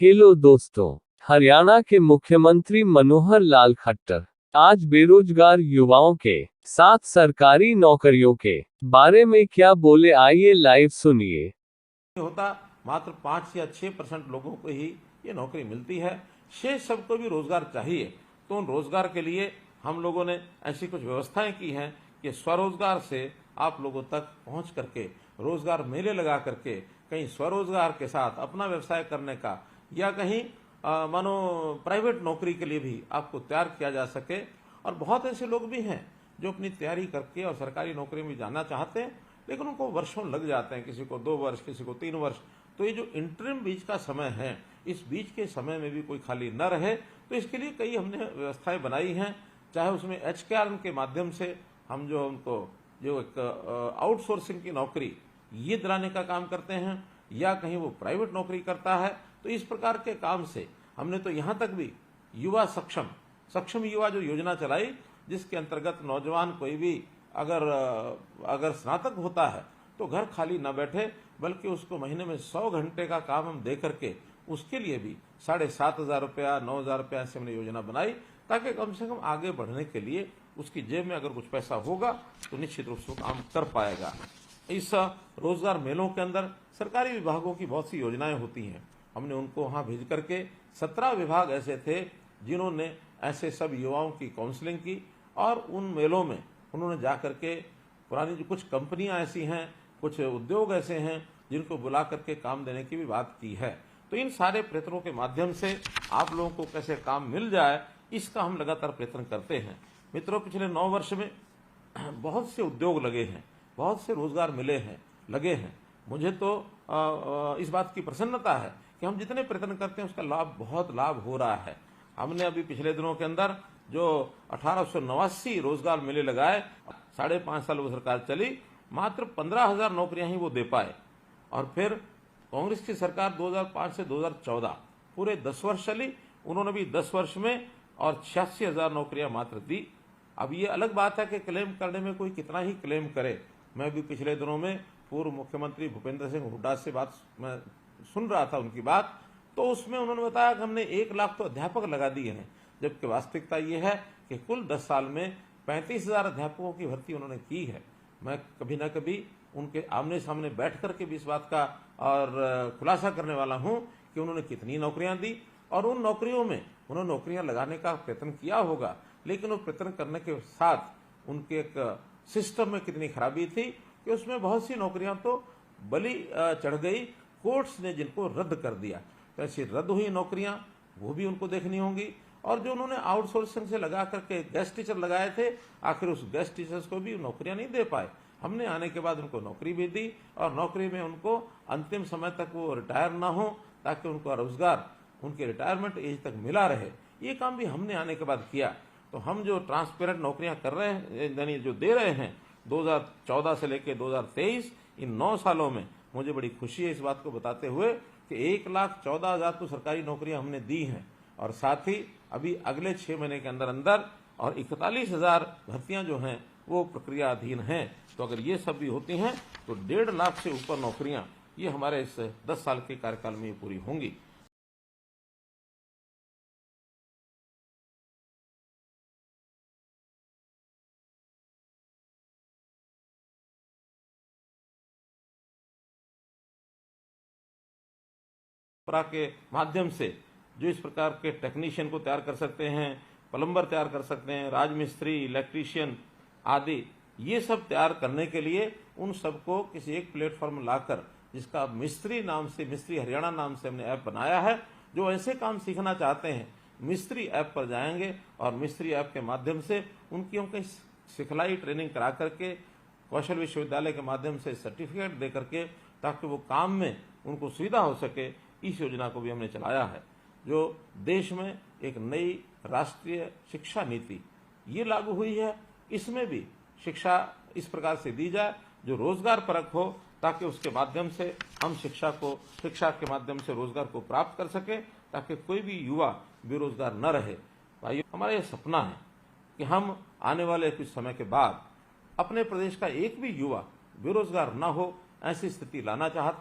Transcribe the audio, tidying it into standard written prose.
Hello दोस्तों, हरियाणा के मुख्यमंत्री मनोहर लाल खट्टर आज बेरोजगार युवाओं के साथ सरकारी नौकरियों के बारे में क्या बोले, आइए लाइव सुनिए। होता मात्र 5 या 6% लोगों को ही ये नौकरी मिलती है। शेष सबको भी रोजगार चाहिए। तो उन रोजगार के लिए हम लोगों ने ऐसी कुछ व्यवस्थाएं की हैं कि स्वरोजगार से आप लोगों तक पहुंच करके रोजगार मेले लगा करके कहीं स्वरोजगार के साथ अपना व्यवसाय करने का या कहीं मानो प्राइवेट नौकरी के लिए भी आपको तैयार किया जा सके। और बहुत ऐसे लोग भी हैं जो अपनी तैयारी करके और सरकारी नौकरी में जाना चाहते हैं, लेकिन उनको वर्षों लग जाते हैं, किसी को 2 वर्ष, किसी को 3 वर्ष। तो ये जो इंटरिम बीच का समय है, इस बीच के समय में भी कोई खाली न रहे, तो इसके लिए कई हमने व्यवस्थाएं बनाई हैं। चाहे उसमें HKR के माध्यम से हम जो उनको जो एक आउटसोर्सिंग की नौकरी ये दिलाने का काम करते हैं, या कहीं वो प्राइवेट नौकरी करता है, तो इस प्रकार के काम से हमने तो यहाँ तक भी युवा सक्षम युवा जो योजना चलाई, जिसके अंतर्गत नौजवान कोई भी अगर स्नातक होता है तो घर खाली न बैठे, बल्कि उसको महीने में 100 घंटे का काम हम दे करके उसके लिए भी 7,500 रुपया, 9,000 रुपया ऐसे हमने योजना बनाई, ताकि कम से कम आगे बढ़ने के लिए उसकी जेब में अगर कुछ पैसा होगा तो निश्चित रूप से काम कर पाएगा। इस रोजगार मेलों के अंदर सरकारी विभागों की बहुत सी योजनाएं होती हैं। हमने उनको वहां भेज करके 17 विभाग ऐसे थे जिन्होंने ऐसे सब युवाओं की काउंसलिंग की, और उन मेलों में उन्होंने जाकर के पुरानी जो कुछ कंपनियां ऐसी हैं, कुछ उद्योग ऐसे हैं जिनको बुला करके काम देने की भी बात की है। तो इन सारे प्रयत्नों के माध्यम से आप लोगों को कैसे काम मिल जाए, इसका हम लगातार प्रयत्न करते हैं। मित्रों, पिछले 9 वर्ष में बहुत से उद्योग लगे हैं, बहुत से रोजगार लगे हैं। मुझे तो इस बात की प्रसन्नता है कि हम जितने प्रयत्न करते हैं उसका बहुत लाभ हो रहा है। हमने अभी पिछले दिनों के अंदर जो 1889 रोजगार मेले लगाए, 5.5 साल वो सरकार चली, मात्र 15,000 नौकरियां ही वो दे पाए। और फिर कांग्रेस की सरकार 2005 से 2014 पूरे 10 वर्ष चली, उन्होंने भी 10 वर्ष में और 86,000 नौकरियां मात्र दी। अब ये अलग बात है कि क्लेम करने में कोई कितना ही क्लेम करे। मैं भी पिछले दिनों में पूर्व मुख्यमंत्री भूपेंद्र सिंह हुड्डा से मैं सुन रहा था उनकी बात, तो उसमें उन्होंने बताया कि हमने 1 लाख तो अध्यापक लगा दिए हैं, जबकि वास्तविकता ये है कि कुल 10 साल में 35,000 अध्यापकों की भर्ती उन्होंने की है। मैं कभी ना कभी उनके आमने सामने बैठ करके भी इस बात का और खुलासा करने वाला हूं कि उन्होंने कितनी नौकरियां दी, और उन नौकरियों में उन्होंने नौकरियां लगाने का प्रयत्न किया होगा, लेकिन वो प्रयत्न करने के साथ उनके एक सिस्टम में कितनी खराबी थी कि उसमें बहुत सी नौकरियां तो बलि चढ़ गई, कोर्ट्स ने जिनको रद्द कर दिया। तो ऐसी रद्द हुई नौकरियां वो भी उनको देखनी होंगी। और जो उन्होंने आउटसोर्सिंग से लगा करके गेस्ट टीचर लगाए थे, आखिर उस गेस्ट टीचर्स को भी नौकरियां नहीं दे पाए। हमने आने के बाद उनको नौकरी भी दी, और नौकरी में उनको अंतिम समय तक वो रिटायर ना हो, ताकि उनको रोजगार उनके रिटायरमेंट एज तक मिला रहे। ये काम भी हमने आने के बाद किया। तो हम जो ट्रांसपेरेंट नौकरियां कर रहे हैं, यानी जो दे रहे हैं 2014 से लेकर 2023, इन 9 सालों में मुझे बड़ी खुशी है इस बात को बताते हुए कि 1,14,000 तो सरकारी नौकरियां हमने दी हैं, और साथ ही अभी अगले 6 महीने के अंदर अंदर और 41,000 भर्तियां जो हैं वो प्रक्रियाधीन हैं। तो अगर ये सब भी होती हैं तो 1.5 लाख से ऊपर नौकरियां ये हमारे इस 10 साल के कार्यकाल में पूरी होंगी। के माध्यम से जो इस प्रकार के टेक्नीशियन को तैयार कर सकते हैं, प्लम्बर तैयार कर सकते हैं, राजमिस्त्री, इलेक्ट्रीशियन आदि, ये सब तैयार करने के लिए उन सबको किसी एक प्लेटफॉर्म लाकर, जिसका मिस्त्री हरियाणा नाम से हमने ऐप बनाया है। जो ऐसे काम सीखना चाहते हैं, मिस्त्री ऐप पर जाएंगे और मिस्त्री ऐप के माध्यम से उनकी सिखलाई ट्रेनिंग करा करके कौशल विश्वविद्यालय के माध्यम से सर्टिफिकेट दे करके, ताकि वो काम में उनको सुविधा हो सके, इस योजना को भी हमने चलाया है। जो देश में एक नई राष्ट्रीय शिक्षा नीति ये लागू हुई है, इसमें भी शिक्षा इस प्रकार से दी जाए जो रोजगार परक हो, ताकि उसके माध्यम से हम शिक्षा के माध्यम से रोजगार को प्राप्त कर सके, ताकि कोई भी युवा बेरोजगार न रहे। भाइयों, हमारा ये सपना है कि हम आने वाले कुछ समय के बाद अपने प्रदेश का एक भी युवा बेरोजगार न हो, ऐसी स्थिति लाना चाहते